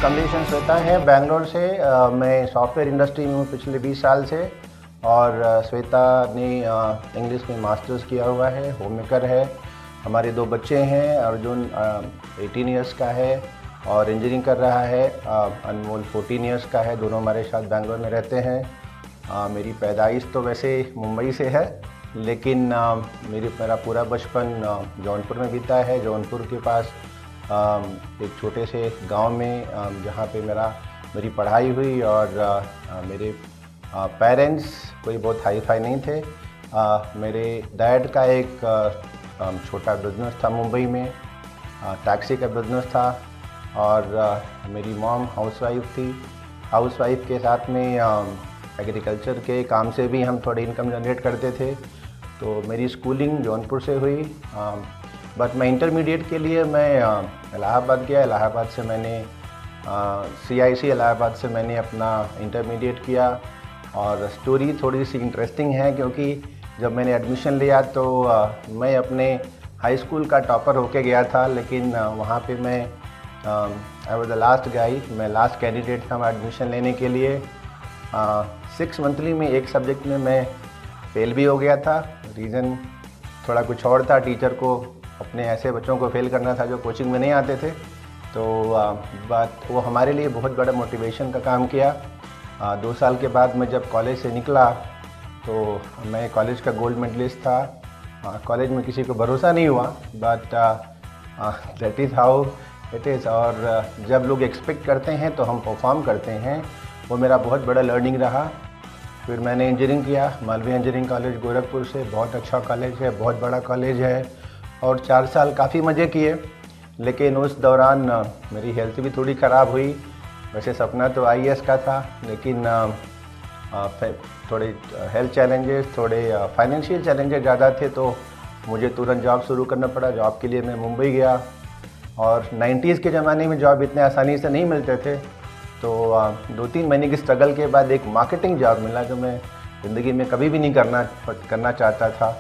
कमलेशन श्वेता है बैंगलोर से। मैं सॉफ्टवेयर इंडस्ट्री में हूँ पिछले 20 साल से। और श्वेता ने इंग्लिश में मास्टर्स किया हुआ है, होम मेकर है। हमारे 2 बच्चे हैं, अर्जुन 18 इयर्स का है और इंजीनियरिंग कर रहा है। अनमोल 14 इयर्स का है। दोनों हमारे साथ बैंगलोर में रहते हैं। मेरी पैदाइश तो वैसे मुंबई से है, लेकिन मेरा पूरा बचपन जौनपुर में बीता है। जौनपुर के पास एक छोटे से गांव में, जहां पे मेरी पढ़ाई हुई। और मेरे पेरेंट्स कोई बहुत हाई फाई नहीं थे। मेरे डैड का एक छोटा बिजनेस था मुंबई में, टैक्सी का बिजनेस था। और मेरी मॉम हाउसवाइफ थी। हाउसवाइफ के साथ में एग्रीकल्चर के काम से भी हम थोड़ी इनकम जनरेट करते थे। तो मेरी स्कूलिंग जौनपुर से हुई। बट मैं इंटरमीडिएट के लिए मैं इलाहाबाद गया। इलाहाबाद से मैंने CIC इलाहाबाद से मैंने अपना इंटरमीडिएट किया। और स्टोरी थोड़ी सी इंटरेस्टिंग है, क्योंकि जब मैंने एडमिशन लिया तो मैं अपने हाई स्कूल का टॉपर होके गया था, लेकिन वहाँ पे मैं आई वाज द लास्ट गाई। मैं लास्ट कैंडिडेट था एडमिशन लेने के लिए। 6 मंथली में एक सब्जेक्ट में मैं फेल भी हो गया था। रीज़न थोड़ा कुछ और था। टीचर को अपने ऐसे बच्चों को फेल करना था जो कोचिंग में नहीं आते थे। तो बात वो हमारे लिए बहुत बड़ा मोटिवेशन का काम किया। 2 साल के बाद मैं जब कॉलेज से निकला तो मैं कॉलेज का गोल्ड मेडलिस्ट था। कॉलेज में किसी को भरोसा नहीं हुआ, but that is how it is. और जब लोग एक्सपेक्ट करते हैं तो हम परफॉर्म करते हैं। वो मेरा बहुत बड़ा लर्निंग रहा। फिर मैंने इंजीनियरिंग किया मालवीय इंजीनियरिंग कॉलेज गोरखपुर से। बहुत अच्छा कॉलेज है, बहुत बड़ा कॉलेज है। और 4 साल काफ़ी मज़े किए, लेकिन उस दौरान मेरी हेल्थ भी थोड़ी ख़राब हुई। वैसे सपना तो IAS का था, लेकिन थोड़े हेल्थ चैलेंजेस, थोड़े फाइनेंशियल चैलेंजेस ज़्यादा थे, तो मुझे तुरंत जॉब शुरू करना पड़ा। जॉब के लिए मैं मुंबई गया। और 90s के ज़माने में जॉब इतने आसानी से नहीं मिलते थे। तो 2-3 महीने की स्ट्रगल के बाद एक मार्केटिंग जॉब मिला, जो मैं ज़िंदगी में कभी भी नहीं करना चाहता था।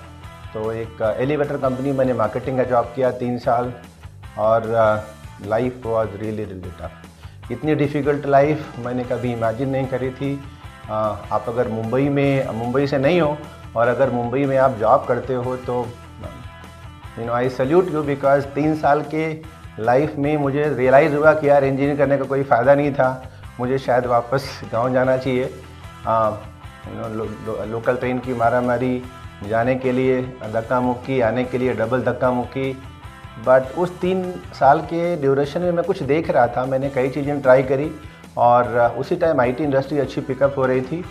तो एक एलिवेटर कंपनी मैंने मार्केटिंग का जॉब किया 3 साल। और लाइफ वाज रियली टफ। इतनी डिफ़िकल्ट लाइफ मैंने कभी इमेजिन नहीं करी थी। आप अगर मुंबई से नहीं हो और अगर मुंबई में आप जॉब करते हो तो आई सल्यूट यू, बिकॉज 3 साल के लाइफ में मुझे रियलाइज़ हुआ कि यार इंजीनियरिंग करने का कोई फ़ायदा नहीं था। मुझे शायद वापस गांव जाना चाहिए। लोकल ट्रेन की मारामारी, जाने के लिए धक्का मुक्की, आने के लिए डबल धक्का मुक्की। बट उस 3 साल के ड्यूरेशन में मैं कुछ देख रहा था। मैंने कई चीज़ें ट्राई करी और उसी टाइम IT इंडस्ट्री अच्छी पिकअप हो रही थी।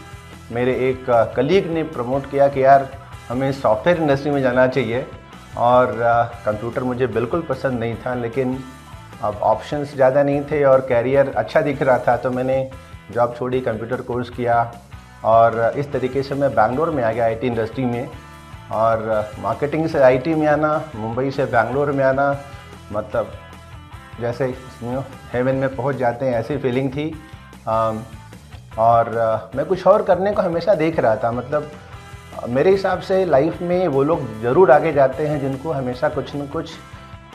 मेरे एक कलीग ने प्रमोट किया कि यार हमें सॉफ्टवेयर इंडस्ट्री में जाना चाहिए। और कंप्यूटर मुझे बिल्कुल पसंद नहीं था, लेकिन अब ऑप्शंस ज़्यादा नहीं थे और कैरियर अच्छा दिख रहा था। तो मैंने जॉब छोड़ी, कंप्यूटर कोर्स किया और इस तरीके से मैं बैंगलोर में आ गया IT इंडस्ट्री में। और मार्केटिंग से IT में आना, मुंबई से बैंगलोर में आना, मतलब जैसे हेवन में पहुंच जाते हैं ऐसी फीलिंग थी। और मैं कुछ और करने को हमेशा देख रहा था। मतलब मेरे हिसाब से लाइफ में वो लोग ज़रूर आगे जाते हैं जिनको हमेशा कुछ न कुछ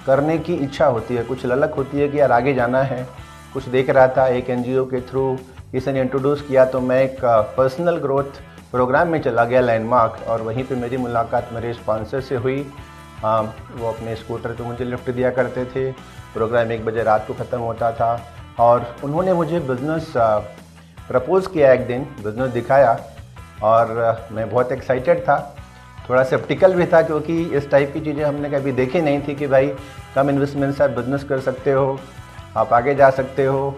करने की इच्छा होती है, कुछ ललक होती है कि यार आगे जाना है। कुछ देख रहा था, एक NGO के थ्रू किसी ने इंट्रोड्यूस किया, तो मैं एक पर्सनल ग्रोथ प्रोग्राम में चला गया, लैंडमार्क। और वहीं पे मेरी मुलाकात मेरे स्पॉन्सर से हुई। वो अपने स्कूटर पे मुझे लिफ्ट दिया करते थे। प्रोग्राम 1 बजे रात को ख़त्म होता था और उन्होंने मुझे बिज़नेस प्रपोज़ किया। एक दिन बिज़नेस दिखाया और मैं बहुत एक्साइटेड था, थोड़ा सेप्टिकल भी था, क्योंकि इस टाइप की चीज़ें हमने कभी देखी नहीं थी कि भाई कम इन्वेस्टमेंट से आप बिज़नेस कर सकते हो, आप आगे जा सकते हो।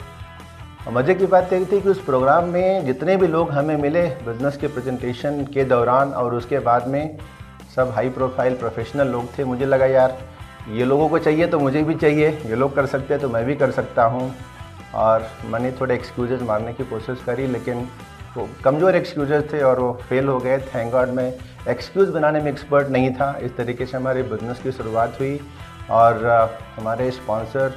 मज़े की बात यही थी कि उस प्रोग्राम में जितने भी लोग हमें मिले बिज़नेस के प्रेजेंटेशन के दौरान और उसके बाद में, सब हाई प्रोफाइल प्रोफेशनल लोग थे। मुझे लगा यार ये लोगों को चाहिए तो मुझे भी चाहिए, ये लोग कर सकते हैं तो मैं भी कर सकता हूँ। और मैंने थोड़े एक्सक्यूज़ेस मारने की कोशिश करी, लेकिन वो कमज़ोर एक्सक्यूज़ेस थे और वो फेल हो गए। थैंक गॉड मैं एक्सक्यूज़ बनाने में एक्सपर्ट नहीं था। इस तरीके से हमारे बिज़नेस की शुरुआत हुई। और हमारे स्पॉन्सर,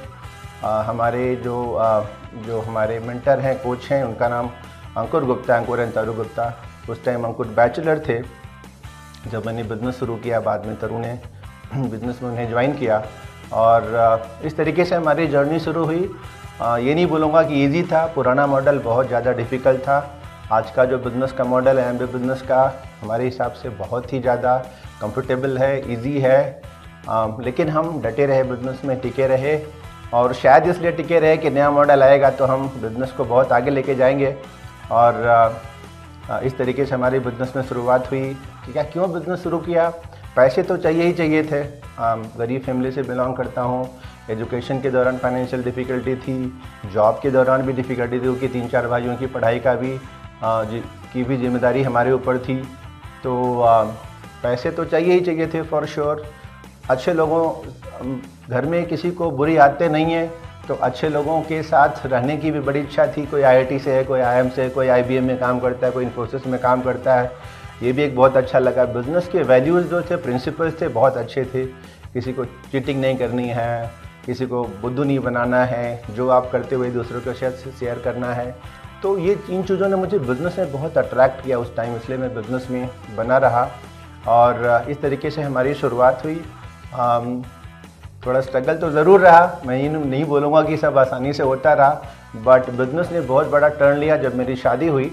हमारे जो हमारे मेंटर हैं, कोच हैं, उनका नाम अंकुर गुप्ता, अंकुर एंड तरु गुप्ता। उस टाइम अंकुर बैचलर थे जब मैंने बिज़नेस शुरू किया। बाद में तरु ने बिज़नेस में उन्हें ज्वाइन किया और इस तरीके से हमारी जर्नी शुरू हुई। ये नहीं बोलूँगा कि इजी था, पुराना मॉडल बहुत ज़्यादा डिफ़िकल्ट था। आज का जो बिज़नेस का मॉडल है एमबीए बिज़नेस का, हमारे हिसाब से बहुत ही ज़्यादा कंफर्टेबल है, इजी है। लेकिन हम डटे रहे, बिज़नेस में टिके रहे, और शायद इसलिए टिके रहे कि नया मॉडल आएगा तो हम बिज़नेस को बहुत आगे लेके जाएंगे। और इस तरीके से हमारी बिज़नेस में शुरुआत हुई कि क्या क्यों बिज़नेस शुरू किया। पैसे तो चाहिए ही चाहिए थे। गरीब फैमिली से बिलोंग करता हूँ। एजुकेशन के दौरान फाइनेंशियल डिफ़िकल्टी थी, जॉब के दौरान भी डिफ़िकल्टी थी, क्योंकि 3-4 भाइयों की पढ़ाई का भी की भी जिम्मेदारी हमारे ऊपर थी। तो पैसे तो चाहिए ही चाहिए थे फॉर श्योर। अच्छे लोगों, घर में किसी को बुरी आदतें नहीं है, तो अच्छे लोगों के साथ रहने की भी बड़ी इच्छा थी। कोई आईआईटी से है, कोई आईएम से है, कोई आईबीएम में काम करता है, कोई इन्फोसिस में काम करता है। ये भी एक बहुत अच्छा लगा। बिज़नेस के वैल्यूज़ जो थे, प्रिंसिपल्स थे, बहुत अच्छे थे। किसी को चीटिंग नहीं करनी है, किसी को बुद्धू नहीं बनाना है, जो आप करते हुए दूसरों के साथ शेयर करना है। तो ये इन चीज़ों ने मुझे बिज़नेस में बहुत अट्रैक्ट किया उस टाइम, इसलिए मैं बिज़नेस में बना रहा। और इस तरीके से हमारी शुरुआत हुई। थोड़ा स्ट्रगल तो ज़रूर रहा, मैं नहीं बोलूँगा कि सब आसानी से होता रहा, बट बिज़नेस ने बहुत बड़ा टर्न लिया जब मेरी शादी हुई।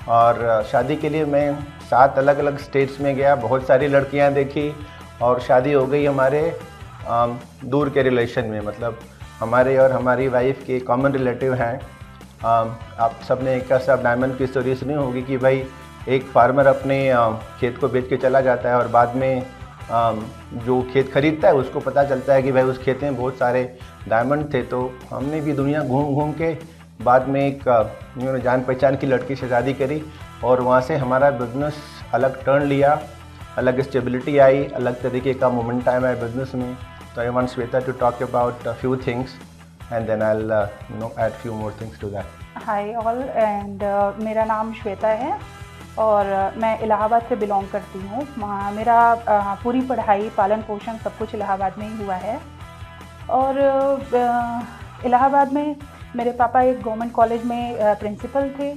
और शादी के लिए मैं 7 अलग अलग स्टेट्स में गया, बहुत सारी लड़कियां देखी, और शादी हो गई हमारे दूर के रिलेशन में। मतलब हमारे और हमारी वाइफ के कॉमन रिलेटिव हैं। आप सब ने एक सब डायमंड की स्टोरी सुनी होगी कि भाई एक फार्मर अपने खेत को बेच के चला जाता है, और बाद में जो खेत खरीदता है उसको पता चलता है कि भाई उस खेत में बहुत सारे डायमंड थे। तो हमने भी दुनिया घूम घूम के बाद में एक जान पहचान की लड़की से शादी करी, और वहाँ से हमारा बिज़नेस अलग टर्न लिया, अलग स्टेबिलिटी आई, अलग तरीके का मोमेंट आया मेरे बिज़नेस में। तो I want Shweta to talk about few things and then I will add few more things to that. Hi all, and मेरा नाम श्वेता है और मैं इलाहाबाद से बिलोंग करती हूँ। मेरा पूरी पढ़ाई, पालन पोषण सब कुछ इलाहाबाद में ही हुआ है। और इलाहाबाद में मेरे पापा एक गवर्नमेंट कॉलेज में प्रिंसिपल थे।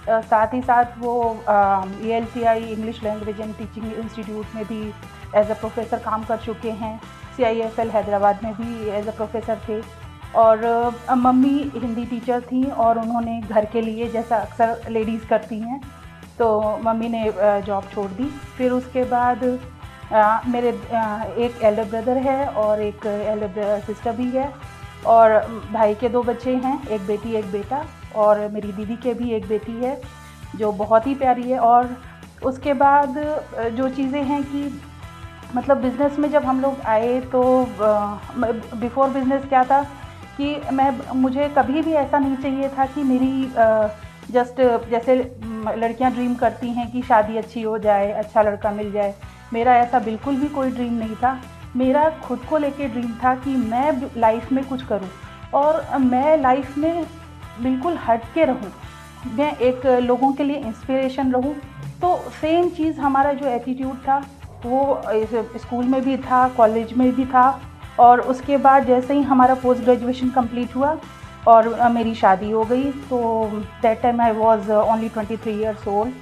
साथ ही साथ वो ELTI English language and teaching institute में भी एज अ प्रोफेसर काम कर चुके हैं। CIFL हैदराबाद में भी एज अ प्रोफेसर थे। और मम्मी हिंदी टीचर थी, और उन्होंने घर के लिए, जैसा अक्सर लेडीज़ करती हैं, तो मम्मी ने जॉब छोड़ दी। फिर उसके बाद मेरे एक एल्डर ब्रदर है और एक एल्डर सिस्टर भी है, और भाई के 2 बच्चे हैं, एक बेटी एक बेटा, और मेरी दीदी के भी एक बेटी है जो बहुत ही प्यारी है। और उसके बाद जो चीज़ें हैं कि मतलब बिज़नेस में जब हम लोग आए तो बिफ़ोर बिज़नेस क्या था कि मुझे कभी भी ऐसा नहीं चाहिए था कि मेरी जस्ट जैसे लड़कियां ड्रीम करती हैं कि शादी अच्छी हो जाए, अच्छा लड़का मिल जाए। मेरा ऐसा बिल्कुल भी कोई ड्रीम नहीं था। मेरा खुद को लेके ड्रीम था कि मैं लाइफ में कुछ करूं, और मैं लाइफ में बिल्कुल हट के रहूं, मैं एक लोगों के लिए इंस्पिरेशन रहूं। तो सेम चीज़ हमारा जो एटीट्यूड था वो स्कूल में भी था, कॉलेज में भी था। और उसके बाद जैसे ही हमारा पोस्ट ग्रेजुएशन कंप्लीट हुआ और मेरी शादी हो गई, तो that time I was only 23 years old.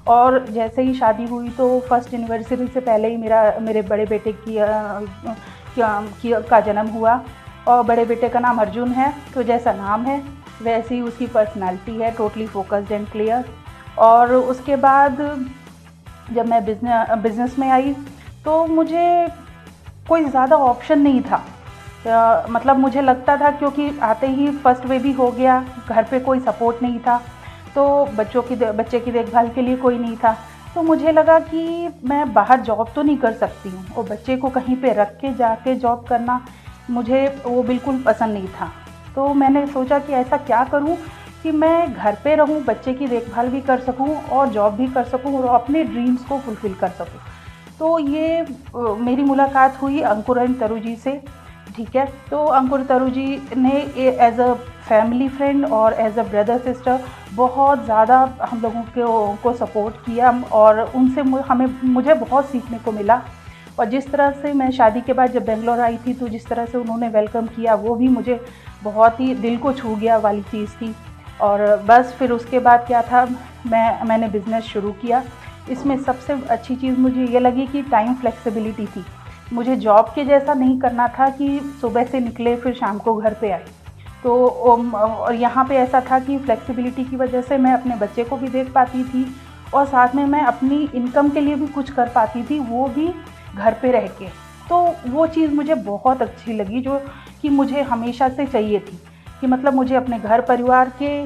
और जैसे ही शादी हुई तो फर्स्ट एनिवर्सरी से पहले ही मेरे बड़े बेटे का जन्म हुआ। और बड़े बेटे का नाम अर्जुन है, तो जैसा नाम है वैसी ही उसकी पर्सनालिटी है, टोटली फोकस्ड एंड क्लियर। और उसके बाद जब मैं बिज़नेस में आई तो मुझे कोई ज़्यादा ऑप्शन नहीं था। मतलब मुझे लगता था, क्योंकि आते ही फर्स्ट बेबी हो गया, घर पे कोई सपोर्ट नहीं था, तो बच्चे की देखभाल के लिए कोई नहीं था। तो मुझे लगा कि मैं बाहर जॉब तो नहीं कर सकती हूँ, और बच्चे को कहीं पे रख के जाके जॉब करना मुझे वो बिल्कुल पसंद नहीं था। तो मैंने सोचा कि ऐसा क्या करूँ कि मैं घर पे रहूँ, बच्चे की देखभाल भी कर सकूँ और जॉब भी कर सकूँ और अपने ड्रीम्स को फुलफ़िल कर सकूँ। तो ये मेरी मुलाकात हुई अंकुर एंड तरु जी से। ठीक है, तो अंकुर तरु जी ने एज अ फैमिली फ्रेंड और एज अ ब्रदर सिस्टर बहुत ज़्यादा हम लोगों को सपोर्ट किया, और उनसे मुझे बहुत सीखने को मिला। और जिस तरह से मैं शादी के बाद जब बेंगलोर आई थी, तो जिस तरह से उन्होंने वेलकम किया, वो भी मुझे बहुत ही दिल को छू गया वाली चीज़ थी। और बस फिर उसके बाद क्या था, मैंने बिज़नेस शुरू किया। इसमें सबसे अच्छी चीज़ मुझे ये लगी कि टाइम फ्लेक्सिबिलिटी थी। मुझे जॉब के जैसा नहीं करना था कि सुबह से निकले फिर शाम को घर पे आए। तो और यहाँ पे ऐसा था कि फ्लेक्सिबिलिटी की वजह से मैं अपने बच्चे को भी देख पाती थी और साथ में मैं अपनी इनकम के लिए भी कुछ कर पाती थी, वो भी घर पे रह के। तो वो चीज़ मुझे बहुत अच्छी लगी, जो कि मुझे हमेशा से चाहिए थी, कि मतलब मुझे अपने घर परिवार के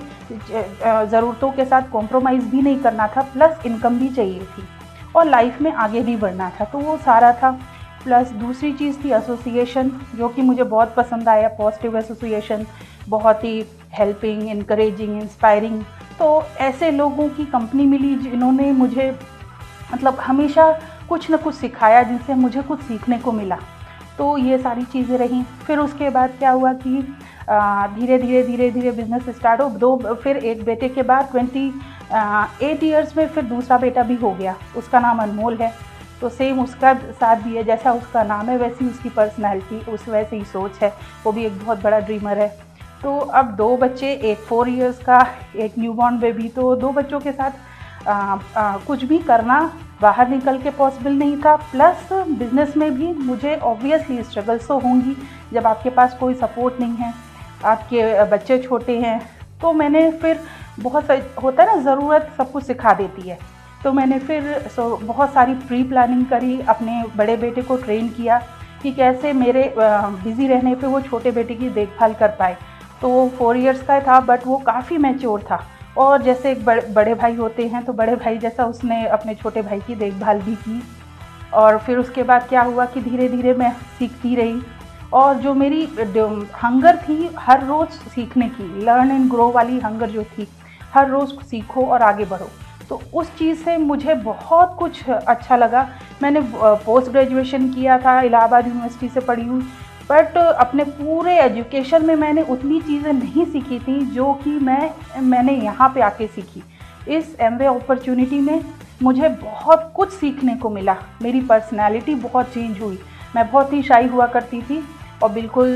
ज़रूरतों के साथ कॉम्प्रोमाइज़ भी नहीं करना था, प्लस इनकम भी चाहिए थी और लाइफ में आगे भी बढ़ना था। तो वो सारा था। प्लस दूसरी चीज़ थी एसोसिएशन, जो कि मुझे बहुत पसंद आया। पॉजिटिव एसोसिएशन, बहुत ही हेल्पिंग, इनकरेजिंग, इंस्पायरिंग। तो ऐसे लोगों की कंपनी मिली जिन्होंने मुझे मतलब हमेशा कुछ न कुछ सिखाया, जिनसे मुझे कुछ सीखने को मिला। तो ये सारी चीज़ें रहीं। फिर उसके बाद क्या हुआ कि धीरे धीरे बिज़नेस स्टार्ट हो। फिर एक बेटे के बाद 28 ईयर्स में फिर दूसरा बेटा भी हो गया। उसका नाम अनमोल है। तो सेम उसका साथ भी है, जैसा उसका नाम है वैसी उसकी पर्सनैलिटी, उस वैसे ही सोच है। वो भी एक बहुत बड़ा ड्रीमर है। तो अब 2 बच्चे, एक 4 ईयर्स का, एक न्यूबॉर्न बेबी। तो 2 बच्चों के साथ कुछ भी करना बाहर निकल के पॉसिबल नहीं था। प्लस बिज़नेस में भी मुझे ऑब्वियसली स्ट्रगल्स तो होंगी, जब आपके पास कोई सपोर्ट नहीं है, आपके बच्चे छोटे हैं। तो मैंने फिर बहुत होता है ना, ज़रूरत सब कुछ सिखा देती है। तो मैंने फिर बहुत सारी प्री प्लानिंग करी, अपने बड़े बेटे को ट्रेन किया कि कैसे मेरे बिज़ी रहने पे वो छोटे बेटे की देखभाल कर पाए। तो वो 4 ईयर्स का था, बट वो काफ़ी मैच्योर था। और जैसे एक बड़े भाई होते हैं, तो बड़े भाई जैसा उसने अपने छोटे भाई की देखभाल भी की। और फिर उसके बाद क्या हुआ कि धीरे धीरे मैं सीखती रही, और जो मेरी हंगर थी हर रोज़ सीखने की, लर्न एंड ग्रो वाली हंगर जो थी, हर रोज़ सीखो और आगे बढ़ो, तो उस चीज़ से मुझे बहुत कुछ अच्छा लगा। मैंने पोस्ट ग्रेजुएशन किया था, इलाहाबाद यूनिवर्सिटी से पढ़ी हूँ, बट अपने पूरे एजुकेशन में मैंने उतनी चीज़ें नहीं सीखी थी जो कि मैंने यहाँ पे आके सीखी। इस एमवे अपॉर्चुनिटी में मुझे बहुत कुछ सीखने को मिला। मेरी पर्सनैलिटी बहुत चेंज हुई। मैं बहुत ही शाई हुआ करती थी और बिल्कुल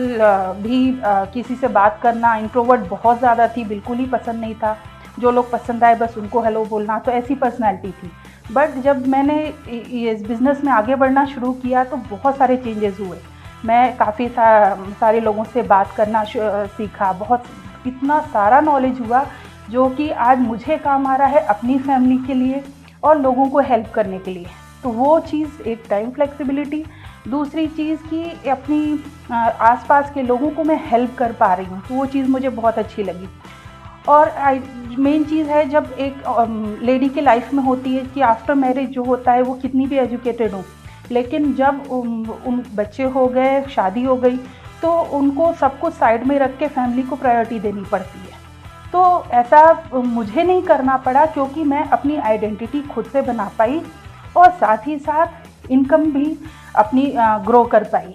भी किसी से बात करना, इंट्रोवर्ट बहुत ज़्यादा थी, बिल्कुल ही पसंद नहीं था। जो लोग पसंद आए बस उनको हेलो बोलना, तो ऐसी पर्सनैलिटी थी। बट जब मैंने इस बिज़नेस में आगे बढ़ना शुरू किया तो बहुत सारे चेंजेस हुए। मैं काफ़ी सारे लोगों से बात करना सीखा, बहुत इतना सारा नॉलेज हुआ जो कि आज मुझे काम आ रहा है अपनी फैमिली के लिए और लोगों को हेल्प करने के लिए। तो वो चीज़ एक टाइम फ्लेक्सिबिलिटी, दूसरी चीज़ कि अपनी आसपास के लोगों को मैं हेल्प कर पा रही हूँ, तो वो चीज़ मुझे बहुत अच्छी लगी। और मेन चीज़ है जब एक लेडी के लाइफ में होती है कि आफ्टर मैरिज जो होता है वो कितनी भी एजुकेटेड हो, लेकिन जब उन बच्चे हो गए, शादी हो गई, तो उनको सब कुछ साइड में रख के फैमिली को प्रायोरिटी देनी पड़ती है। तो ऐसा मुझे नहीं करना पड़ा, क्योंकि मैं अपनी आइडेंटिटी खुद से बना पाई और साथ ही साथ इनकम भी अपनी ग्रो कर पाई।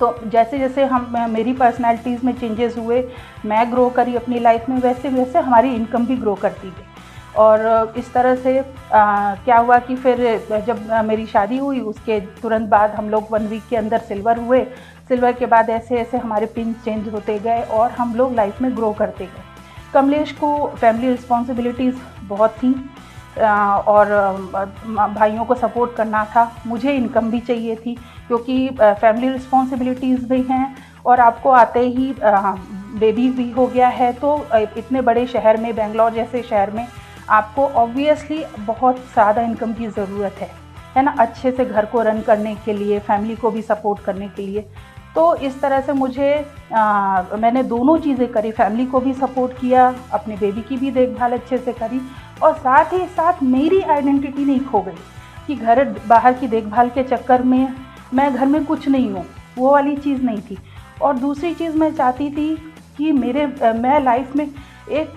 तो जैसे जैसे मेरी पर्सनैलिटीज़ में चेंजेस हुए, मैं ग्रो करी अपनी लाइफ में, वैसे वैसे हमारी इनकम भी ग्रो करती गई। और इस तरह से क्या हुआ कि फिर जब मेरी शादी हुई उसके तुरंत बाद हम लोग 1 वीक के अंदर सिल्वर हुए। सिल्वर के बाद ऐसे ऐसे हमारे पिन चेंज होते गए और हम लोग लाइफ में ग्रो करते गए। कमलेश को फैमिली रिस्पॉन्सिबिलिटीज़ बहुत थी और भाइयों को सपोर्ट करना था, मुझे इनकम भी चाहिए थी, क्योंकि फैमिली रिस्पॉन्सिबिलिटीज़ भी हैं और आपको आते ही बेबी भी हो गया है। तो इतने बड़े शहर में, बेंगलोर जैसे शहर में, आपको ऑब्वियसली बहुत ज़्यादा इनकम की ज़रूरत है ना, अच्छे से घर को रन करने के लिए, फैमिली को भी सपोर्ट करने के लिए। तो इस तरह से मैंने दोनों चीज़ें करी, फैमिली को भी सपोर्ट किया, अपने बेबी की भी देखभाल अच्छे से करी, और साथ ही साथ मेरी आइडेंटिटी नहीं खो गई कि घर बाहर की देखभाल के चक्कर में मैं घर में कुछ नहीं हूँ, वो वाली चीज़ नहीं थी। और दूसरी चीज़ मैं चाहती थी कि मैं लाइफ में एक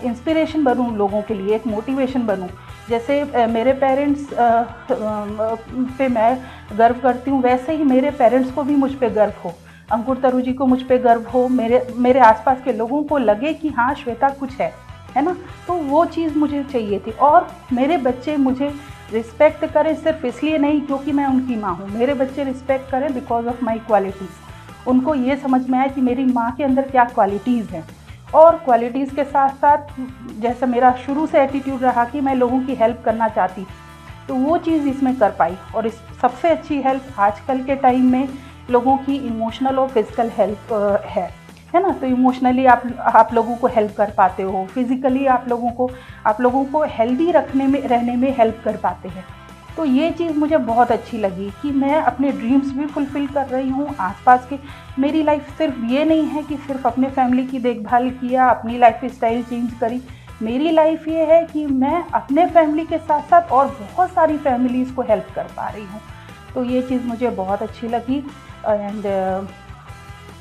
इंस्पिरेशन बनूँ लोगों के लिए, एक मोटिवेशन बनूँ। जैसे मेरे पेरेंट्स पे मैं गर्व करती हूँ, वैसे ही मेरे पेरेंट्स को भी मुझ पे गर्व हो, अंकुर तरु जी को मुझ पे गर्व हो, मेरे आसपास के लोगों को लगे कि हाँ श्वेता कुछ है ना। तो वो चीज़ मुझे चाहिए थी। और मेरे बच्चे मुझे रिस्पेक्ट करें सिर्फ इसलिए नहीं क्योंकि मैं उनकी माँ हूँ, मेरे बच्चे रिस्पेक्ट करें बिकॉज ऑफ माई क्वालिटीज़। उनको ये समझ में आए कि मेरी माँ के अंदर क्या क्वालिटीज़ हैं। और क्वालिटीज़ के साथ साथ जैसा मेरा शुरू से एटीट्यूड रहा कि मैं लोगों की हेल्प करना चाहती थी, तो वो चीज़ इसमें कर पाई। और इस सबसे अच्छी हेल्प आजकल के टाइम में लोगों की इमोशनल और फिज़िकल हेल्प है, है ना। तो इमोशनली आप लोगों को हेल्प कर पाते हो, फिज़िकली आप लोगों को हेल्दी रहने में हेल्प कर पाते हैं। तो ये चीज़ मुझे बहुत अच्छी लगी कि मैं अपने ड्रीम्स भी फुलफ़िल कर रही हूँ आसपास के। मेरी लाइफ सिर्फ ये नहीं है कि सिर्फ अपने फैमिली की देखभाल किया, अपनी लाइफ स्टाइल चेंज करी। मेरी लाइफ ये है कि मैं अपने फैमिली के साथ साथ और बहुत सारी फैमिलीज़ को हेल्प कर पा रही हूँ। तो ये चीज़ मुझे बहुत अच्छी लगी। And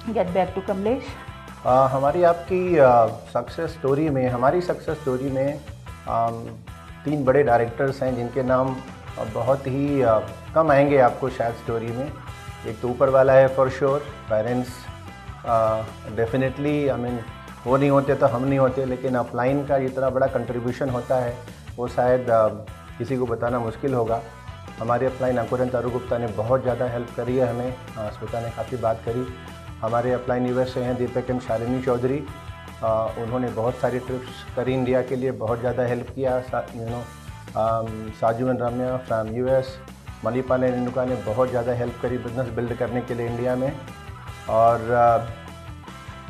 get back to Kamlesh. हमारी आपकी सक्सेस स्टोरी में, हमारी सक्सेस स्टोरी में 3 बड़े डायरेक्टर्स हैं जिनके नाम बहुत ही कम आएंगे आपको शायद स्टोरी में। एक तो ऊपर वाला है for sure, parents definitely, I mean वो नहीं होते तो हम नहीं होते, लेकिन अपलाइन का जितना बड़ा कंट्रीब्यूशन होता है वो शायद किसी को बताना मुश्किल होगा। हमारे अपलाइन अंकुरन तारू गुप्ता ने बहुत ज़्यादा हेल्प करी है हमें। श्वेता ने काफ़ी बात करी। हमारे अपलाइन यूएस से हैं दीपक एम शालिनी चौधरी, उन्होंने बहुत सारी ट्रिप्स करी इंडिया के लिए, बहुत ज़्यादा हेल्प किया। Saju and Ramya from US, Manipal and Renuka ने बहुत ज़्यादा हेल्प करी बिज़नेस बिल्ड करने के लिए इंडिया में। और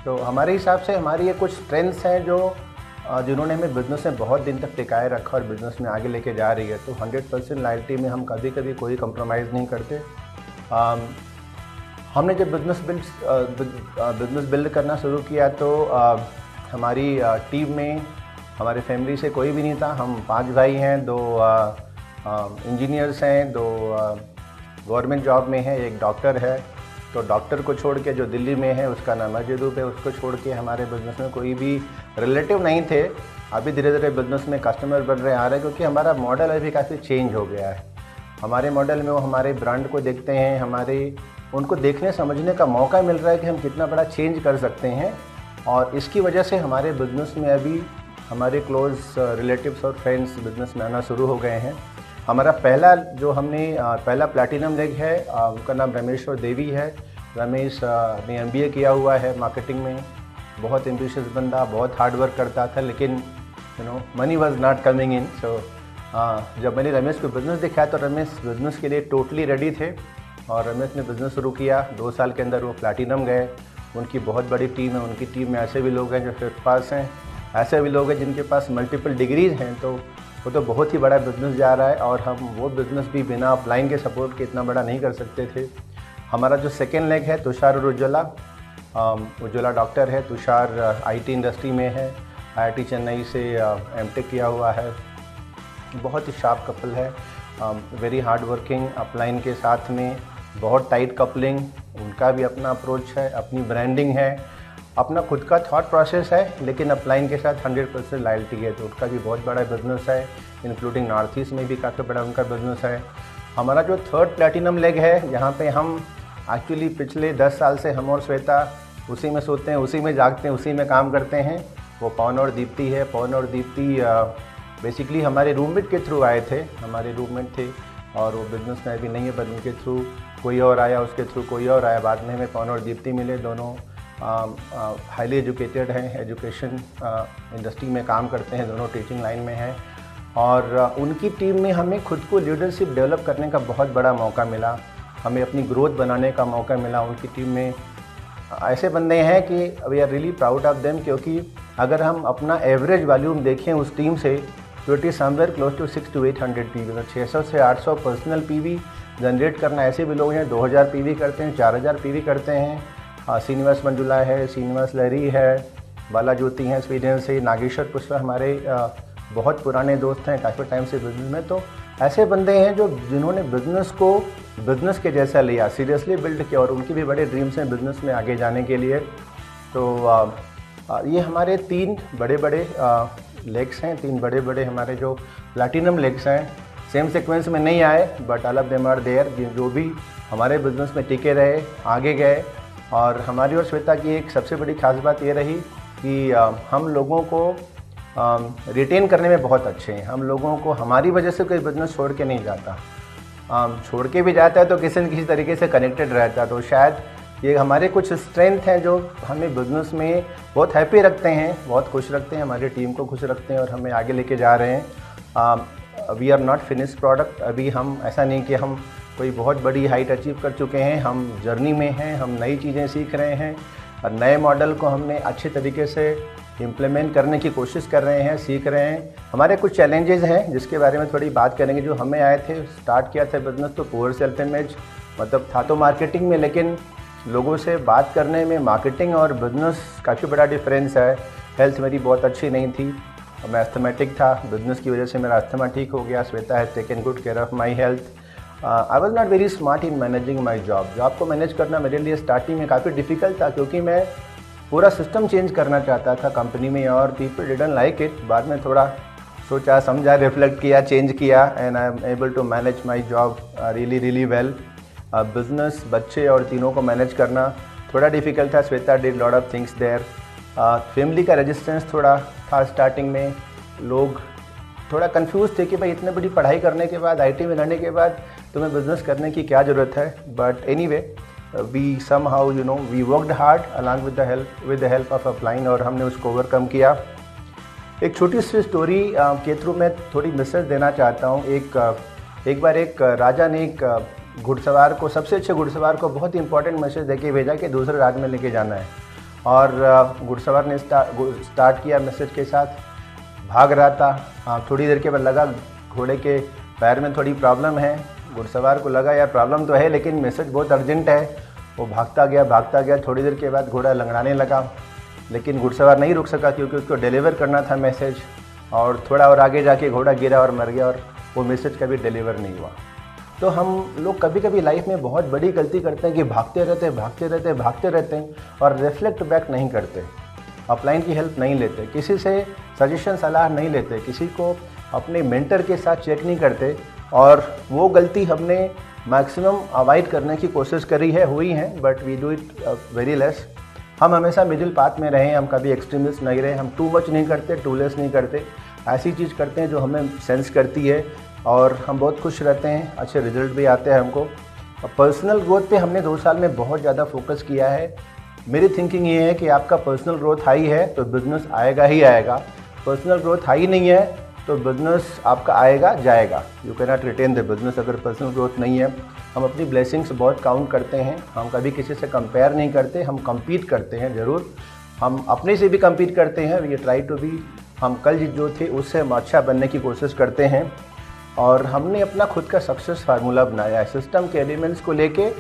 तो हमारे हिसाब से हमारी ये कुछ स्ट्रेंथ्स हैं जो जिन्होंने हमें बिज़नेस में बहुत दिन तक टिकाए रखा और बिज़नेस में आगे लेके जा रही है। तो 100% लॉयल्टी में हम कभी कभी कोई कंप्रोमाइज़ नहीं करते। हमने जब बिज़नेस बिल्ड करना शुरू किया तो हमारी टीम में हमारे फैमिली से कोई भी नहीं था। हम 5 भाई हैं, 2 इंजीनियर्स हैं, 2 गवर्नमेंट जॉब में हैं, एक डॉक्टर है। तो डॉक्टर को छोड़ के जो दिल्ली में है उसका नाम अजयदूप है, उसको छोड़ के हमारे बिज़नेस में कोई भी रिलेटिव नहीं थे। अभी धीरे धीरे बिज़नेस में कस्टमर बढ़ रहे आ रहे हैं क्योंकि हमारा मॉडल अभी काफ़ी चेंज हो गया है। हमारे मॉडल में वो हमारे ब्रांड को देखते हैं, उनको देखने समझने का मौका मिल रहा है कि हम कितना बड़ा चेंज कर सकते हैं। और इसकी वजह से हमारे बिज़नेस में अभी हमारे क्लोज़ रिलेटिव्स और फ्रेंड्स बिज़नेस में आना शुरू हो गए हैं। हमारा पहला प्लैटिनम लेग है, उनका नाम रमेश और देवी है। रमेश ने MBA किया हुआ है मार्केटिंग में, बहुत एम्बिशियस बंदा, बहुत हार्ड वर्क करता था, लेकिन money was not coming in. So जब मैंने रमेश को बिज़नेस दिखाया तो रमेश बिज़नेस के लिए टोटली रेडी थे और रमेश ने बिज़नेस शुरू किया। 2 साल के अंदर वो प्लैटिनम गए। उनकी बहुत बड़ी टीम है, उनकी टीम में ऐसे भी लोग हैं जो 5th पास हैं, ऐसे भी लोग हैं जिनके पास मल्टीपल डिग्रीज़ हैं। तो वो तो बहुत ही बड़ा बिज़नेस जा रहा है और हम वो बिज़नेस भी बिना अपलाइन के सपोर्ट के इतना बड़ा नहीं कर सकते थे। हमारा जो सेकेंड लेग है तुषार और उज्ज्वला डॉक्टर है। तुषार IT इंडस्ट्री में है, IIT चेन्नई से M.Tech किया हुआ है। बहुत ही शार्प कपल है, वेरी हार्ड वर्किंग, अपलाइन के साथ में बहुत टाइट कपलिंग। उनका भी अपना अप्रोच है, अपनी ब्रांडिंग है, अपना खुद का थॉट प्रोसेस है, लेकिन अपलाइन के साथ 100% लॉयल्टी है। तो उनका भी बहुत बड़ा बिज़नेस है, इंक्लूडिंग नॉर्थ ईस्ट में भी काफ़ी बड़ा उनका बिज़नेस है। हमारा जो 3rd प्लैटिनम लेग है, जहाँ पे हम एक्चुअली पिछले 10 साल से हम और श्वेता उसी में सोते हैं, उसी में जागते हैं, उसी में काम करते हैं, वो पवन और दीप्ति है। पवन और दीप्ति बेसिकली हमारे रूममेट के थ्रू आए थे, हमारे रूममेट थे और वो बिज़नेस में अभी नहीं है, पर उनके थ्रू कोई और आया, उसके थ्रू कोई और आया, बाद में हमें पवन और दीप्ति मिले। दोनों हाईली एजुकेटेड हैं, एजुकेशन इंडस्ट्री में काम करते हैं, दोनों टीचिंग लाइन में हैं और उनकी टीम में हमें खुद को लीडरशिप डेवलप करने का बहुत बड़ा मौका मिला, हमें अपनी ग्रोथ बनाने का मौका मिला। उनकी टीम में ऐसे बंदे हैं कि we are really proud of them, क्योंकि अगर हम अपना एवरेज वॉल्यूम देखें उस टीम से तो it is somewhere close to 600 to 800 PV, 600 से 800 पर्सनल PV जनरेट करना। ऐसे भी लोग हैं 2000 PV करते हैं, 4000 PV करते हैं। श्रीनिवास मंजुला है, श्रीनिवास लहरी है, बाला ज्योति हैं स्वीडन से, नागेश्वर पुष्पा हमारे बहुत पुराने दोस्त हैं, काफ़ी टाइम से बिज़नेस में। तो ऐसे बंदे हैं जिन्होंने बिज़नेस को बिज़नेस के जैसा लिया, सीरियसली बिल्ड किया और उनकी भी बड़े ड्रीम्स हैं बिज़नेस में आगे जाने के लिए। तो ये हमारे 3 बड़े बड़े लेग्स हैं, 3 बड़े बड़े हमारे जो प्लैटिनम लेग्स हैं। सेम सीक्वेंस में नहीं आए, but all of them are there, जो भी हमारे बिज़नेस में टिके रहे, आगे गए। और हमारी और श्वेता की एक सबसे बड़ी खास बात ये रही कि हम लोगों को रिटेन करने में बहुत अच्छे हैं। हम लोगों को हमारी वजह से कोई बिज़नेस छोड़ के नहीं जाता, छोड़ के भी जाता है तो किसी न किसी तरीके से कनेक्टेड रहता है। तो शायद ये हमारे कुछ स्ट्रेंथ हैं जो हमें बिज़नेस में बहुत हैप्पी रखते हैं, बहुत खुश रखते हैं, हमारी टीम को खुश रखते हैं और हमें आगे लेके जा रहे हैं। We are not finished product. अभी हम ऐसा नहीं कि हम कोई बहुत बड़ी हाइट अचीव कर चुके हैं, हम जर्नी में हैं, हम नई चीज़ें सीख रहे हैं। और नए मॉडल को हमने अच्छे तरीके से इम्प्लीमेंट करने की कोशिश कर रहे हैं, सीख रहे हैं। हमारे कुछ चैलेंजेस हैं जिसके बारे में थोड़ी बात करेंगे। जो हमें आए थे, स्टार्ट किया था बिज़नेस तो पुअर सेल्फ इमेज, मतलब था तो मार्केटिंग में, लेकिन लोगों से बात करने में मार्केटिंग और बिज़नेस काफ़ी बड़ा डिफरेंस है। हेल्थ मेरी बहुत अच्छी नहीं थी, मैं अस्थमेटिक था, बिज़नेस की वजह से मेरा अस्थमा ठीक हो गया। Shweta has taken good care of my health. I was not very smart in managing my job. Job को मैनेज करना मेरे लिए स्टार्टिंग में काफ़ी डिफ़िकल्ट था, क्योंकि मैं पूरा सिस्टम चेंज करना चाहता था कंपनी में और पीपल डिडंट लाइक इट। बाद में थोड़ा सोचा समझा, रिफ्लेक्ट किया, चेंज किया and I am able to manage my job really well. Business, बच्चे और तीनों को मैनेज करना थोड़ा डिफ़िकल्ट था। Shweta did lot of things there. Family का रेजिस्टेंस थोड़ा था स्टार्टिंग में। लोग थोड़ा कंफ्यूज थे कि भाई इतने बड़ी पढ़ाई करने के बाद, आईटी में रहने के बाद तुम्हें बिज़नेस करने की क्या ज़रूरत है। But anyway we somehow we worked hard along with the help of upline और हमने उसको ओवरकम किया। एक छोटी सी स्टोरी के थ्रू मैं थोड़ी मैसेज देना चाहता हूँ। एक बार एक राजा ने एक घुड़सवार को, सबसे अच्छे घुड़सवार को बहुत इंपॉर्टेंट मैसेज देके भेजा कि दूसरे राज्य में लेके जाना है। और घुड़सवार ने स्टार्ट किया मैसेज के साथ, भाग रहा था। थोड़ी देर के बाद लगा घोड़े के पैर में थोड़ी प्रॉब्लम है। घुड़सवार को लगा यार प्रॉब्लम तो है लेकिन मैसेज बहुत अर्जेंट है। वो भागता गया। थोड़ी देर के बाद घोड़ा लंगड़ाने लगा, लेकिन घुड़सवार नहीं रुक सका क्योंकि उसको डिलीवर करना था मैसेज। और थोड़ा और आगे जाके घोड़ा गिरा और मर गया और वो मैसेज कभी डिलीवर नहीं हुआ। तो हम लोग कभी कभी लाइफ में बहुत बड़ी गलती करते हैं कि भागते रहते हैं और रिफ्लेक्ट बैक नहीं करते, अपलाइन की हेल्प नहीं लेते, किसी से सजेशन सलाह नहीं लेते, किसी को अपने मेंटर के साथ चेक नहीं करते। और वो गलती हमने मैक्सिमम अवॉइड करने की कोशिश करी है, हुई है, but we do it very less. हम हमेशा मिडिल पाथ में रहें, हम कभी एक्सट्रीमिस्ट नहीं रहे, हम टू मच नहीं करते, टू लेस नहीं करते। ऐसी चीज़ करते हैं जो हमें सेंस करती है और हम बहुत खुश रहते हैं, अच्छे रिजल्ट भी आते हैं हमको। पर्सनल ग्रोथ पे हमने 2 साल में बहुत ज़्यादा फोकस किया है। मेरी थिंकिंग ये है कि आपका पर्सनल ग्रोथ हाई है तो बिज़नेस आएगा ही आएगा। पर्सनल ग्रोथ हाई नहीं है तो बिज़नेस आपका आएगा जाएगा। You can not retain the business अगर पर्सनल ग्रोथ नहीं है। हम अपनी ब्लेसिंग्स बहुत काउंट करते हैं, हम कभी किसी से कंपेयर नहीं करते, हम कम्पीट करते हैं ज़रूर, हम अपने से भी कम्पीट करते हैं। वी ट्राई टू बी, हम कल जो थे उससे हम अच्छा बनने की कोशिश करते हैं। और हमने अपना खुद का सक्सेस फार्मूला बनाया है। सिस्टम के एलिमेंट्स को लेके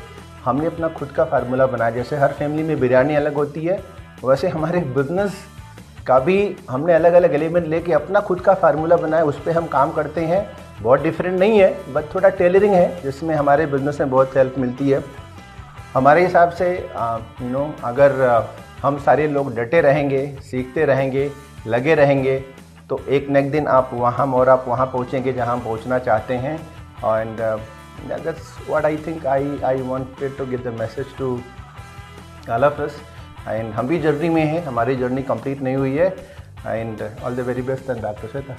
हमने अपना खुद का फार्मूला बनाया। जैसे हर फैमिली में बिरयानी अलग होती है, वैसे हमारे बिज़नेस का भी हमने अलग अलग एलिमेंट लेके अपना खुद का फार्मूला बनाया, उस पर हम काम करते हैं। बहुत डिफरेंट नहीं है, बट थोड़ा टेलरिंग है जिसमें हमारे बिज़नेस में बहुत हेल्प मिलती है। हमारे हिसाब से अगर हम सारे लोग डटे रहेंगे, सीखते रहेंगे, लगे रहेंगे, तो एक न एक दिन आप वहाँ पहुँचेंगे जहाँ हम पहुँचना चाहते हैं। And that's what I think I wanted to give the message to all of us. And हम भी जर्नी में हैं, हमारी जर्नी कंप्लीट नहीं हुई है। And all the very best and back to Shweta.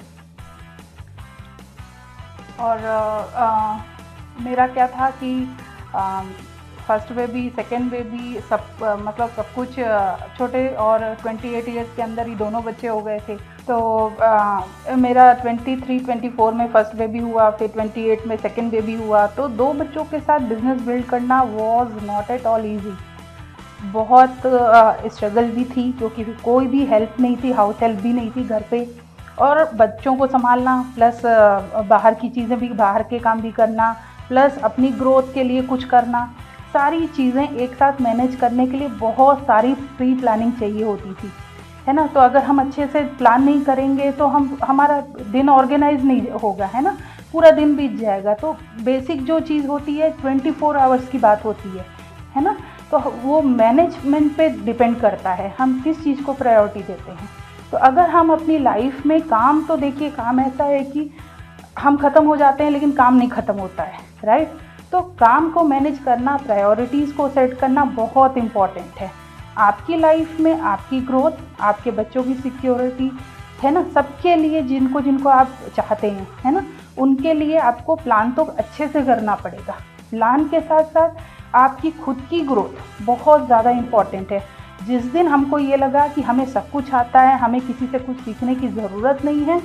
और मेरा क्या था कि फर्स्ट बेबी, सेकेंड बेबी, मतलब सब कुछ छोटे, और 28 इयर्स के अंदर ही दोनों बच्चे हो गए थे। तो मेरा 23-24 में फर्स्ट बेबी हुआ, फिर 28 में सेकेंड बेबी हुआ। तो 2 बच्चों के साथ बिजनेस बिल्ड करना was not at all easy. बहुत स्ट्रगल भी थी क्योंकि कोई भी हेल्प नहीं थी, हाउस हेल्प भी नहीं थी घर पे, और बच्चों को संभालना, प्लस बाहर की चीज़ें भी, बाहर के काम भी करना, प्लस अपनी ग्रोथ के लिए कुछ करना। सारी चीज़ें एक साथ मैनेज करने के लिए बहुत सारी प्री प्लानिंग चाहिए होती थी, है ना। तो अगर हम अच्छे से प्लान नहीं करेंगे तो हमारा दिन ऑर्गेनाइज नहीं होगा, है ना, पूरा दिन बीत जाएगा। तो बेसिक जो चीज़ होती है 24 आवर्स की बात होती है ना। तो वो मैनेजमेंट पे डिपेंड करता है हम किस चीज़ को प्रायोरिटी देते हैं। तो अगर हम अपनी लाइफ में काम, तो देखिए काम ऐसा है कि हम ख़त्म हो जाते हैं लेकिन काम नहीं ख़त्म होता है, राइट। तो काम को मैनेज करना, प्रायोरिटीज़ को सेट करना बहुत इम्पॉर्टेंट है आपकी लाइफ में। आपकी ग्रोथ, आपके बच्चों की सिक्योरिटी, है ना, सबके लिए जिनको आप चाहते हैं, है ना, उनके लिए आपको प्लान तो अच्छे से करना पड़ेगा। प्लान के साथ साथ आपकी खुद की ग्रोथ बहुत ज़्यादा इम्पॉर्टेंट है। जिस दिन हमको ये लगा कि हमें सब कुछ आता है, हमें किसी से कुछ सीखने की ज़रूरत नहीं है,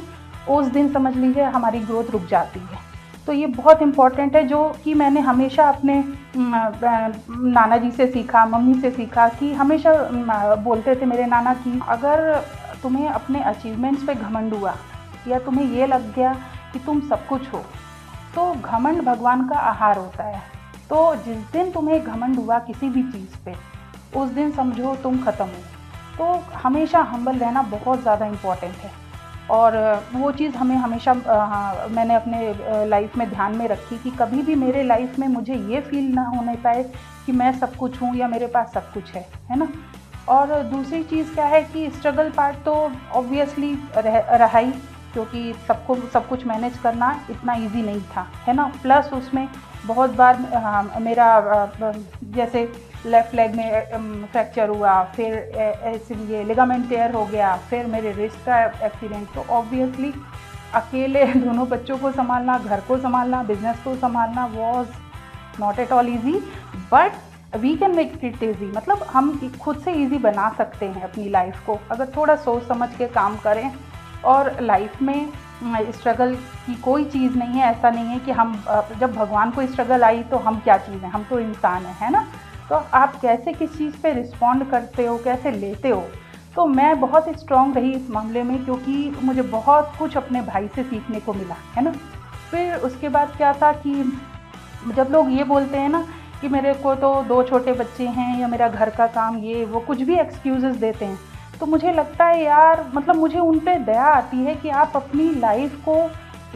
उस दिन समझ लीजिए हमारी ग्रोथ रुक जाती है। तो ये बहुत इम्पॉर्टेंट है, जो कि मैंने हमेशा अपने नाना जी से सीखा, मम्मी से सीखा, कि हमेशा बोलते थे मेरे नाना कि अगर तुम्हें अपने अचीवमेंट्स पे घमंड हुआ या तुम्हें ये लग गया कि तुम सब कुछ हो, तो घमंड भगवान का आहार होता है। तो जिस दिन तुम्हें घमंड हुआ किसी भी चीज़ पे, उस दिन समझो तुम ख़त्म हो। तो हमेशा हम्बल रहना बहुत ज़्यादा इम्पॉर्टेंट है, और वो चीज़ हमें हमेशा मैंने अपने लाइफ में ध्यान में रखी कि कभी भी मेरे लाइफ में मुझे ये फील ना होने पाए कि मैं सब कुछ हूँ या मेरे पास सब कुछ है ना। और दूसरी चीज़ क्या है कि स्ट्रगल पार्ट तो ऑब्वियसली रहा ही, क्योंकि सब कुछ मैनेज करना इतना इजी नहीं था, है ना। प्लस उसमें बहुत बार जैसे लेफ़्ट लेग में फ्रैक्चर हुआ, फिर ये लिगामेंट टेयर हो गया, फिर मेरे रिस्ट का एक्सीडेंट। तो ऑब्वियसली अकेले दोनों बच्चों को संभालना, घर को संभालना, बिजनेस को संभालना was not at all easy, but we can make it easy. मतलब हम खुद से ईजी बना सकते हैं अपनी लाइफ को, अगर थोड़ा सोच समझ के काम करें। और लाइफ में स्ट्रगल की कोई चीज़ नहीं है, ऐसा नहीं है कि हम जब भगवान को स्ट्रगल आई तो हम क्या चीज़ हैं, हम तो इंसान हैं, है ना। तो आप कैसे किस चीज़ पे रिस्पॉन्ड करते हो, कैसे लेते हो। तो मैं बहुत स्ट्रॉन्ग रही इस मामले में, क्योंकि मुझे बहुत कुछ अपने भाई से सीखने को मिला, है ना। फिर उसके बाद क्या था कि जब लोग ये बोलते हैं ना कि मेरे को तो 2 छोटे बच्चे हैं या मेरा घर का काम, ये वो कुछ भी एक्सक्यूज़ेस देते हैं, तो मुझे लगता है यार, मतलब मुझे उन पे दया आती है कि आप अपनी लाइफ को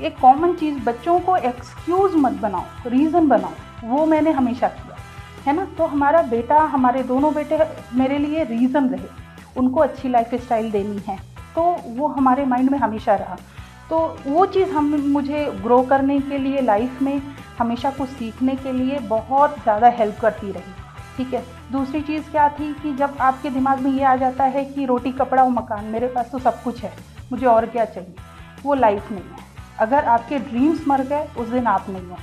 एक कॉमन चीज़, बच्चों को एक्सक्यूज़ मत बनाओ, रीज़न बनाओ। वो मैंने हमेशा किया, है ना। तो हमारा बेटा, हमारे दोनों बेटे मेरे लिए रीज़न रहे, उनको अच्छी लाइफ स्टाइल देनी है, तो वो हमारे माइंड में हमेशा रहा। तो वो चीज़ मुझे ग्रो करने के लिए, लाइफ में हमेशा कुछ सीखने के लिए बहुत ज़्यादा हेल्प करती रही, ठीक है। दूसरी चीज़ क्या थी कि जब आपके दिमाग में ये आ जाता है कि रोटी कपड़ा और मकान, मेरे पास तो सब कुछ है, मुझे और क्या चाहिए, वो लाइफ नहीं है। अगर आपके ड्रीम्स मर गए उस दिन आप नहीं हो,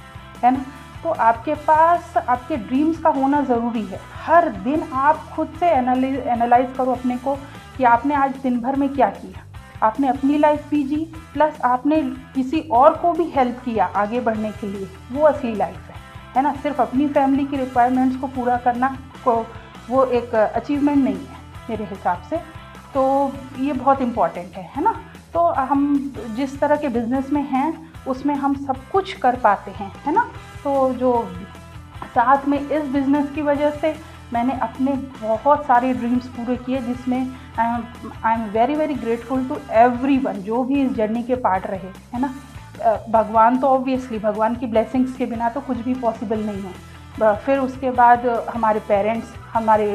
है ना। तो आपके पास आपके ड्रीम्स का होना ज़रूरी है। हर दिन आप खुद से एनालाइज करो अपने को कि आपने आज दिन भर में क्या किया, आपने अपनी लाइफ भी जी, प्लस आपने किसी और को भी हेल्प किया आगे बढ़ने के लिए, वो असली लाइफ है ना। सिर्फ अपनी फैमिली की रिक्वायरमेंट्स को पूरा करना को वो एक अचीवमेंट नहीं है मेरे हिसाब से। तो ये बहुत इम्पॉर्टेंट है ना। तो हम जिस तरह के बिज़नेस में हैं उसमें हम सब कुछ कर पाते हैं, है ना। तो जो साथ में इस बिज़नेस की वजह से मैंने अपने बहुत सारे ड्रीम्स पूरे किए, जिसमें I am very very grateful to everyone जो भी इस जर्नी के पार्ट रहे, है ना। भगवान तो ऑब्वियसली, भगवान की ब्लेसिंग्स के बिना तो कुछ भी पॉसिबल नहीं है। फिर उसके बाद हमारे पेरेंट्स, हमारे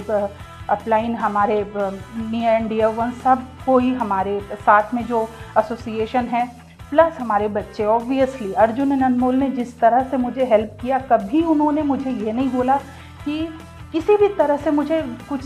अपलाइन, हमारे नियर एंड डियर वन, सब कोई हमारे साथ में जो एसोसिएशन है, प्लस हमारे बच्चे। ऑब्वियसली अर्जुन एंड अनमोल ने जिस तरह से मुझे हेल्प किया, कभी उन्होंने मुझे ये नहीं बोला कि किसी भी तरह से मुझे कुछ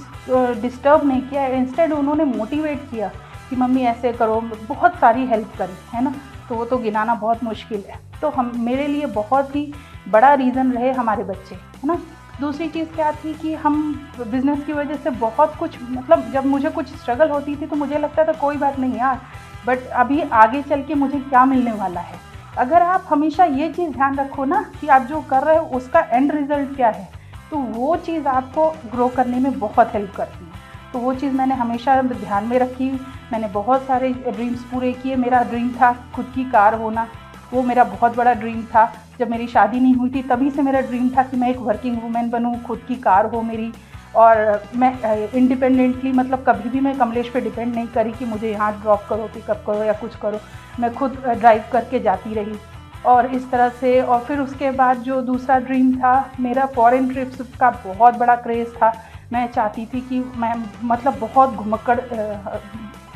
डिस्टर्ब नहीं किया। इंस्टेड उन्होंने मोटिवेट किया कि मम्मी ऐसे करो, बहुत सारी हेल्प करी, है ना। तो वो तो गिनाना बहुत मुश्किल है। तो हम मेरे लिए बहुत ही बड़ा रीज़न रहे हमारे बच्चे, है ना। दूसरी चीज़ क्या थी कि हम बिज़नेस की वजह से बहुत कुछ, मतलब जब मुझे कुछ स्ट्रगल होती थी तो मुझे लगता था कोई बात नहीं यार, बट अभी आगे चल के मुझे क्या मिलने वाला है। अगर आप हमेशा ये चीज़ ध्यान रखो ना कि आप जो कर रहे हो उसका एंड रिज़ल्ट क्या है, तो वो चीज़ आपको ग्रो करने में बहुत हेल्प करती है। तो वो चीज़ मैंने हमेशा ध्यान में रखी। मैंने बहुत सारे ड्रीम्स पूरे किए। मेरा ड्रीम था खुद की कार होना, वो मेरा बहुत बड़ा ड्रीम था। जब मेरी शादी नहीं हुई थी तभी से मेरा ड्रीम था कि मैं एक वर्किंग वूमेन बनूं, खुद की कार हो मेरी, और मैं इंडिपेंडेंटली, मतलब कभी भी मैं कमलेश पे डिपेंड नहीं करी कि मुझे यहाँ ड्रॉप करो, पिकअप करो या कुछ करो। मैं खुद ड्राइव करके जाती रही और इस तरह से। और फिर उसके बाद जो दूसरा ड्रीम था मेरा, फॉरेन ट्रिप्स का बहुत बड़ा क्रेज़ था। मैं चाहती थी कि मैं, मतलब बहुत घुमक्कड़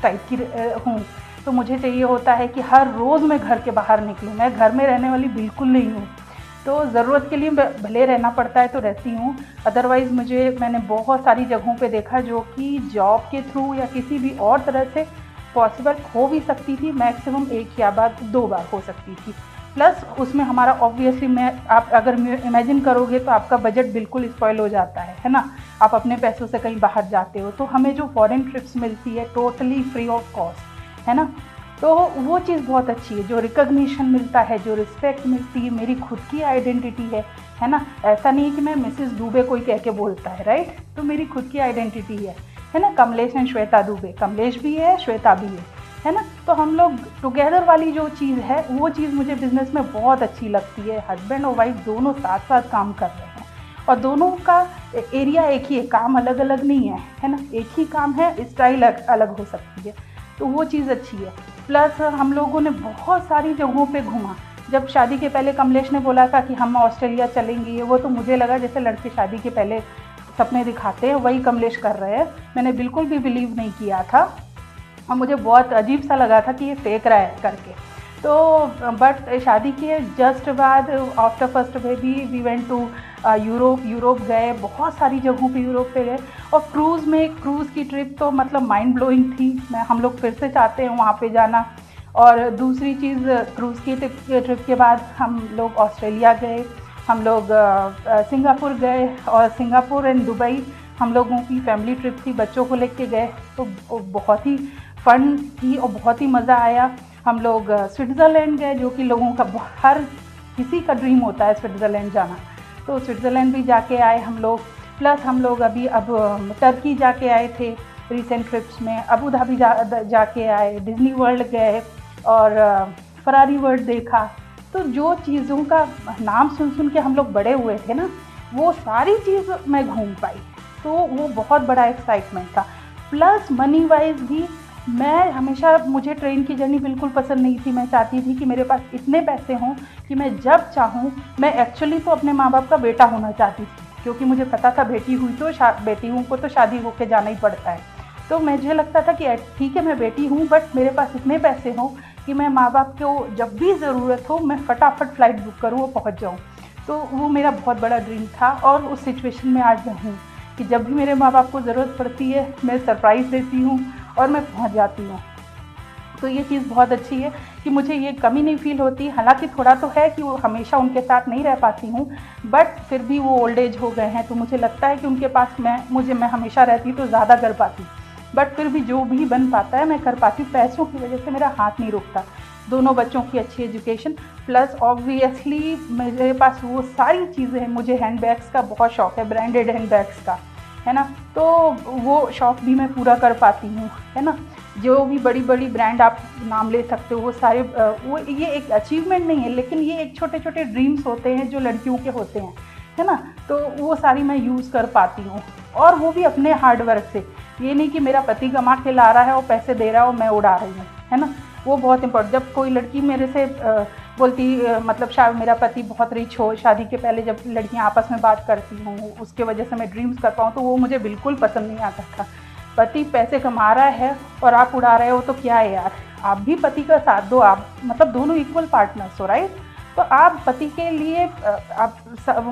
टाइप की हूँ, तो मुझे चाहिए होता है कि हर रोज़ मैं घर के बाहर निकलूँ। मैं घर में रहने वाली बिल्कुल नहीं हूँ, तो ज़रूरत के लिए भले रहना पड़ता है तो रहती हूँ। अदरवाइज़ मैंने बहुत सारी जगहों पे देखा जो कि जॉब के थ्रू या किसी भी और तरह से पॉसिबल हो भी सकती थी। मैक्सिमम 1 या 2 बार हो सकती थी। प्लस उसमें हमारा ऑब्वियसली, आप अगर इमेजिन करोगे तो आपका बजट बिल्कुल स्पॉइल हो जाता है ना। आप अपने पैसों से कहीं बाहर जाते हो तो हमें जो फॉरेन ट्रिप्स मिलती है टोटली फ्री ऑफ कॉस्ट, है ना। तो वो चीज़ बहुत अच्छी है, जो रिकग्निशन मिलता है, जो रिस्पेक्ट मिलती है, मेरी खुद की आइडेंटिटी है ना। ऐसा नहीं कि मैं मिसेस दुबे कोई कह के बोलता है, राइट। तो मेरी खुद की आइडेंटिटी है ना। कमलेश एंड श्वेता दुबे, कमलेश भी है, श्वेता भी है ना। तो हम लोग टुगेदर वाली जो चीज़ है वो चीज़ मुझे बिज़नेस में बहुत अच्छी लगती है। हस्बैंड और वाइफ दोनों साथ साथ काम कर रहे हैं और दोनों का एरिया एक ही है, काम अलग अलग नहीं है ना। एक ही काम है, स्टाइल अलग हो सकती है, तो वो चीज़ अच्छी है। प्लस हम लोगों ने बहुत सारी जगहों पे घूमा। जब शादी के पहले कमलेश ने बोला था कि हम ऑस्ट्रेलिया चलेंगे, वो तो मुझे लगा जैसे लड़के शादी के पहले सपने दिखाते हैं वही कमलेश कर रहे हैं। मैंने बिल्कुल भी बिलीव नहीं किया था और मुझे बहुत अजीब सा लगा था कि ये फेंक रहा है करके। तो बट शादी के जस्ट बाद after first baby we went to Europe गए, बहुत सारी जगहों पे यूरोप पे गए। और क्रूज़ की ट्रिप तो मतलब माइंड ब्लोइंग थी। हम लोग फिर से चाहते हैं वहाँ पे जाना। और दूसरी चीज़, क्रूज़ की ट्रिप के बाद हम लोग ऑस्ट्रेलिया गए, हम लोग सिंगापुर गए, और सिंगापुर एंड दुबई हम लोगों की फैमिली ट्रिप थी, बच्चों को लेके गए। तो बहुत ही फन थी और बहुत ही मज़ा आया। हम लोग स्विट्ज़रलैंड गए, जो कि लोगों का हर किसी का ड्रीम होता है स्विट्ज़रलैंड जाना, तो स्विट्ज़रलैंड भी जाके आए हम लोग। प्लस हम लोग अब टर्की जाके आए थे रिसेंट ट्रिप्स में, अबू धाबी जाके आए, डिज़नी वर्ल्ड गए और फरारी वर्ल्ड देखा। तो जो चीज़ों का नाम सुन के हम लोग बड़े हुए थे ना, वो सारी चीज़ मैं घूम पाई, तो वो बहुत बड़ा एक्साइटमेंट था। प्लस मनी वाइज भी मैं हमेशा, मुझे ट्रेन की जर्नी बिल्कुल पसंद नहीं थी। मैं चाहती थी कि मेरे पास इतने पैसे हों कि मैं जब चाहूँ, मैं एक्चुअली तो अपने माँ बाप का बेटा होना चाहती थी, क्योंकि मुझे पता था बेटियों को तो शादी होकर जाना ही पड़ता है। तो मुझे लगता था कि ठीक है मैं बेटी हूँ, बट मेरे पास इतने पैसे हों कि मैं माँ बाप को जब भी ज़रूरत हो मैं फटाफट फ़्लाइट बुक करूँ और पहुँच जाऊँ। तो वो मेरा बहुत बड़ा ड्रीम था और उस सिचुएशन में आज मैं हूँ कि जब भी मेरे माँ बाप को ज़रूरत पड़ती है मैं सरप्राइज़ देती हूँ और मैं पहुँच जाती हूँ। तो ये चीज़ बहुत अच्छी है कि मुझे ये कमी नहीं फ़ील होती। हालांकि थोड़ा तो है कि वो हमेशा उनके साथ नहीं रह पाती हूँ, बट फिर भी वो ओल्ड एज हो गए हैं, तो मुझे लगता है कि उनके पास मैं हमेशा रहती तो ज़्यादा कर पाती। बट फिर भी जो भी बन पाता है मैं कर पाती हूँ। पैसों की वजह से मेरा हाथ नहीं रुकता। दोनों बच्चों की अच्छी एजुकेशन, प्लस ऑब्वियसली मेरे पास वो सारी चीज़ें हैं। मुझे हैंडबैग्स का बहुत शौक़ है, ब्रांडेड हैंडबैग्स का, है ना। तो वो शौक़ भी मैं पूरा कर पाती हूँ, है ना। जो भी बड़ी बड़ी ब्रांड आप नाम ले सकते हो, वो सारे वो ये एक अचीवमेंट नहीं है, लेकिन ये एक छोटे छोटे ड्रीम्स होते हैं जो लड़कियों के होते हैं, है ना। तो वो सारी मैं यूज़ कर पाती हूँ, और वो भी अपने हार्ड वर्क से। ये नहीं कि मेरा पति कमा के ला रहा है और पैसे दे रहा है और मैं उड़ा रही हूँ, है ना। वो बहुत इम्पोर्टेंट। जब कोई लड़की मेरे से बोलती मतलब शायद मेरा पति बहुत रिच हो, शादी के पहले जब लड़कियां आपस में बात करती हूँ उसके वजह से मैं ड्रीम्स कर पाऊँ, तो वो मुझे बिल्कुल पसंद नहीं आता था। पति पैसे कमा रहा है और आप उड़ा रहे हो तो क्या है यार, आप भी पति का साथ दो, आप मतलब दोनों इक्वल पार्टनर्स हो, राइट। तो आप पति के लिए आप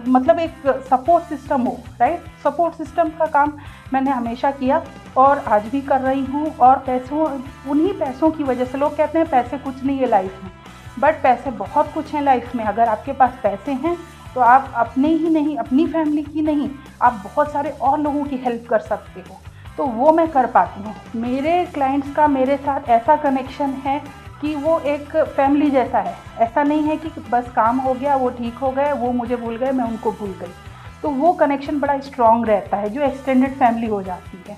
मतलब एक सपोर्ट सिस्टम हो, राइट। सपोर्ट सिस्टम का काम मैंने हमेशा किया और आज भी कर रही हूँ। और उन्हीं पैसों की वजह से, लोग कहते हैं पैसे कुछ नहीं है लाइफ में, बट पैसे बहुत कुछ हैं लाइफ में। अगर आपके पास पैसे हैं तो आप अपने ही नहीं, अपनी फैमिली की नहीं, आप बहुत सारे और लोगों की हेल्प कर सकते हो। तो वो मैं कर पाती हूँ। मेरे क्लाइंट्स का मेरे साथ ऐसा कनेक्शन है कि वो एक फैमिली जैसा है। ऐसा नहीं है कि बस काम हो गया, वो ठीक हो गए, वो मुझे भूल गए, मैं उनको भूल गई। तो वो कनेक्शन बड़ा स्ट्रॉन्ग रहता है, जो एक्सटेंडेड फैमिली हो जाती है।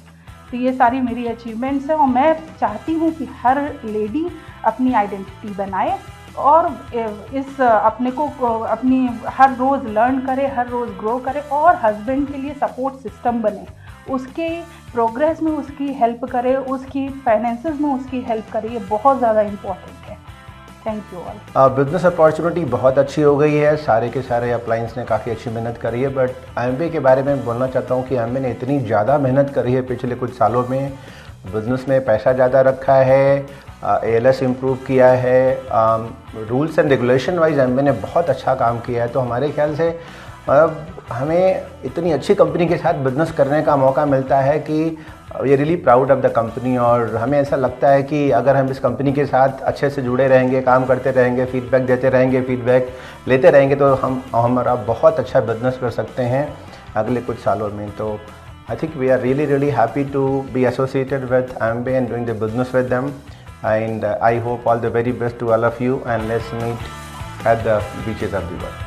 तो ये सारी मेरी अचीवमेंट्स हैं और मैं चाहती हूँ कि हर लेडी अपनी आइडेंटिटी बनाए और इस अपने को अपनी हर रोज़ लर्न करे, हर रोज़ ग्रो करे, और हस्बैंड के लिए सपोर्ट सिस्टम बने, उसके प्रोग्रेस में उसकी हेल्प करे, उसकी फाइनेंसेस में उसकी हेल्प करे। ये बहुत ज़्यादा इम्पोर्टेंट है। Thank you all. Business opportunity बहुत अच्छी हो गई है, सारे के सारे अप्लायंस ने काफ़ी अच्छी मेहनत करी है। बट IMBA के बारे में बोलना चाहता हूँ कि IMBA ने इतनी ज़्यादा मेहनत करी है पिछले कुछ सालों में। बिज़नेस में पैसा ज़्यादा रखा है, ALS इम्प्रूव किया है, rules and regulation wise IMBA ने बहुत अच्छा काम किया है। तो हमारे ख्याल से हमें इतनी अच्छी कंपनी के साथ बिज़नेस करने का मौका मिलता है कि we really proud of the company. और हमें ऐसा लगता है कि अगर हम इस कंपनी के साथ अच्छे से जुड़े रहेंगे, काम करते रहेंगे, फीडबैक देते रहेंगे, फीडबैक लेते रहेंगे, तो हमारा बहुत अच्छा बिज़नेस कर सकते हैं अगले कुछ सालों में। तो I think we are really happy to be associated with IMBA and doing the business with them. and I hope all the very best to all of you, and let's meet at the beaches of the world.